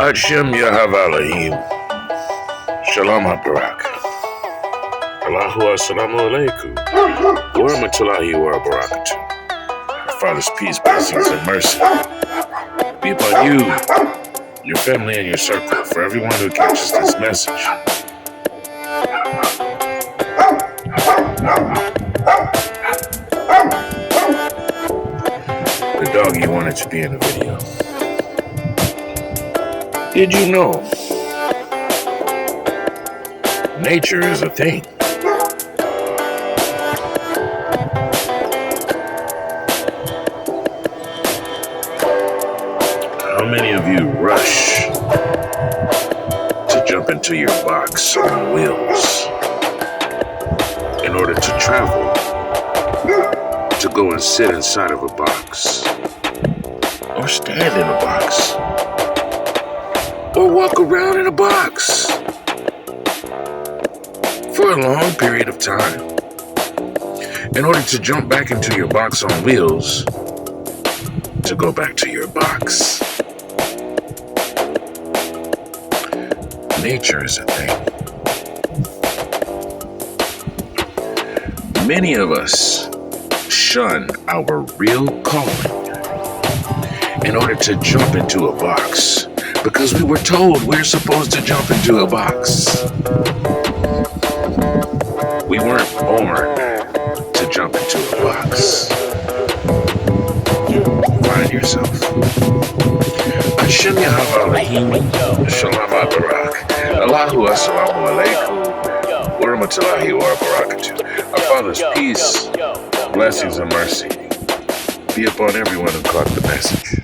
Hashem Yahavalahim. Shalom HaBarak. Allahu Assalamu Alaikum. Wa Rahmatullahi wa Barakatuh. Our Father's peace, blessings, and mercy be upon you, your family, and your circle, for everyone who catches this message. The dog you wanted to be in the video. Did you know nature is a thing? How many of you rush to jump into your box on wheels in order to travel, to go and sit inside of a box, or stand in a box, or walk around in a box for a long period of time in order to jump back into your box on wheels to go back to your box? Nature is a thing. Many of us shun our real calling in order to jump into a box because we were told we're supposed to jump into a box. We weren't born to jump into a box. Find yourself. Hashem Yahavalahim. Shalom HaBarak. Allahu Assalamu Alaikum. Wa Rahmatullahi wa Barakatuh. Our Father's peace, blessings, and mercy be upon everyone who caught the message.